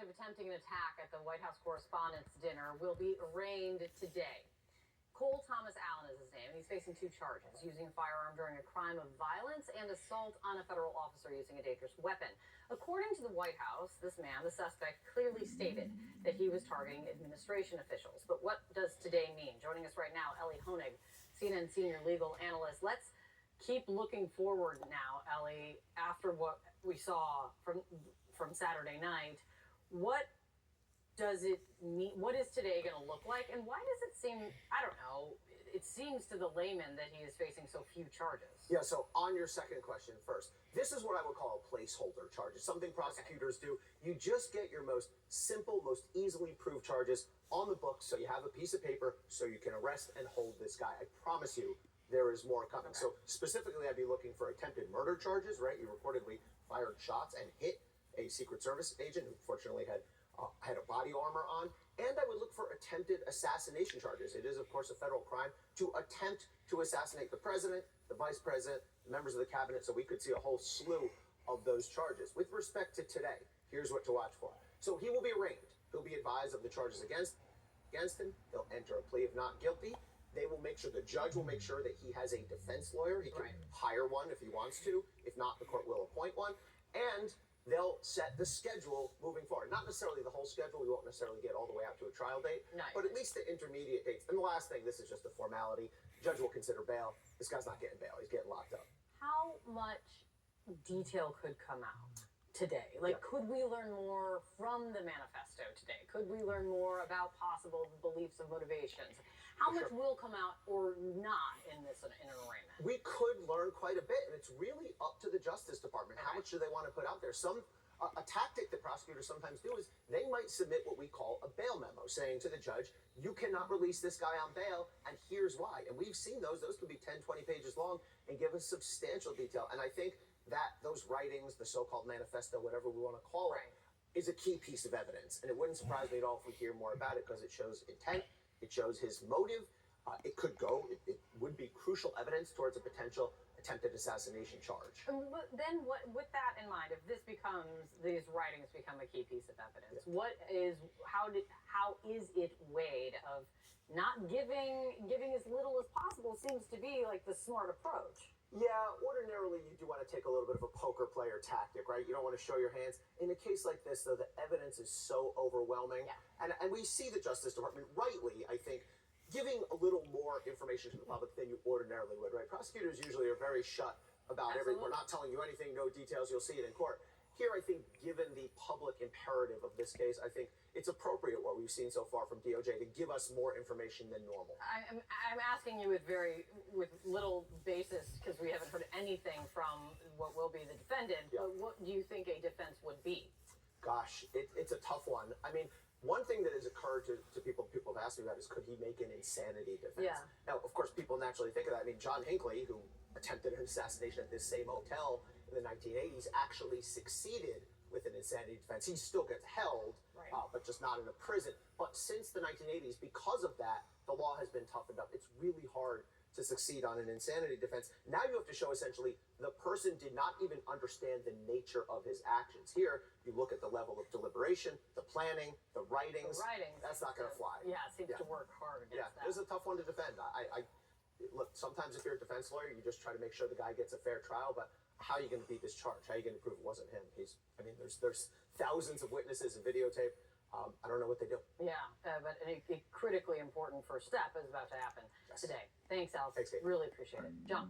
of attempting an attack at the White House Correspondents' Dinner will be arraigned today. Cole Thomas Allen is his name, and he's facing 2 charges: using a firearm during a crime of violence and assault on a federal officer using a dangerous weapon. According to the White House, this man, the suspect, clearly stated that he was targeting administration officials. But what does today mean? Joining us right now, Ellie Honig, CNN senior legal analyst. Let's keep looking forward now, Ellie, after what we saw from Saturday night. What does it mean? What is today going to look like? And why does it seem, I don't know, it seems to the layman that he is facing so few charges? Yeah, so on your second question first, this is what I would call a placeholder charge. It's something prosecutors do. You just get your most simple, most easily proved charges on the books, so you have a piece of paper so you can arrest and hold this guy. I promise you there is more coming. Okay. So specifically, I'd be looking for attempted murder charges, right? You reportedly fired shots and hit a Secret Service agent who fortunately had a body armor on. And I would look for attempted assassination charges. It is, of course, a federal crime to attempt to assassinate the president, the vice president, the members of the cabinet, so we could see a whole slew of those charges. With respect to today, here's what to watch for. So he will be arraigned. He'll be advised of the charges against him. He'll enter a plea of not guilty. They will make sure, the judge will make sure that he has a defense lawyer. He can hire one if he wants to. If not, the court will appoint one. And they'll set the schedule moving forward. Not necessarily the whole schedule. We won't necessarily get all the way out to a trial date. Nice. But at least the intermediate dates. And the last thing, this is just a formality. Judge will consider bail. This guy's not getting bail. He's getting locked up. How much detail could come out today? Like, could we learn more from the manifesto today? Could we learn more about possible beliefs and motivations? How much will come out or not in an arraignment? We could learn quite a bit, and it's really up to the Justice Department. How much do they want to put out there? A tactic that prosecutors sometimes do is they might submit what we call a bail memo, saying to the judge, you cannot release this guy on bail, and here's why. And we've seen those. Those could be 10, 20 pages long and give us substantial detail. And I think that those writings, the so-called manifesto, whatever we want to call it, is a key piece of evidence. And it wouldn't surprise me at all if we hear more about it, because it shows intent. It shows his motive. It would be crucial evidence towards a potential attempted assassination charge. Then, with that in mind, if these writings become a key piece of evidence, how is it weighed of not giving as little as possible seems to be like the smart approach? Yeah, ordinarily you do want to take a little bit of a poker player tactic, right? You don't want to show your hands. In a case like this, though, the evidence is so overwhelming. Yeah. And we see the Justice Department, rightly, I think, giving a little more information to the public than you ordinarily would, right? Prosecutors usually are very shut about everything. We're not telling you anything, no details, you'll see it in court. Here, I think, given the public imperative of this case, I think it's appropriate what we've seen so far from DOJ to give us more information than normal. I'm asking you with little basis, because we haven't heard anything from what will be the defendant. Yeah. But what do you think a defense would be? Gosh, it's a tough one. I mean, one thing that has occurred to people have asked me about is, could he make an insanity defense? Yeah. Now, of course, people naturally think of that. I mean, John Hinckley, who attempted an assassination at this same hotel in the 1980s, actually succeeded with an insanity defense. He still gets held, but just not in a prison. But since the 1980s, because of that, the law has been toughened up. It's really hard to succeed on an insanity defense. Now you have to show essentially the person did not even understand the nature of his actions. Here, you look at the level of deliberation, the planning, the writings. That's not going to fly. Yeah, it seems to work hard against that. It's a tough one to defend. Look, sometimes if you're a defense lawyer, you just try to make sure the guy gets a fair trial, but how are you going to beat this charge? How are you going to prove it wasn't him? There's thousands of witnesses and videotape. I don't know what they do. Yeah, but a critically important first step is about to happen today. Thanks, Al. Thanks, Kate. Really appreciate it. John.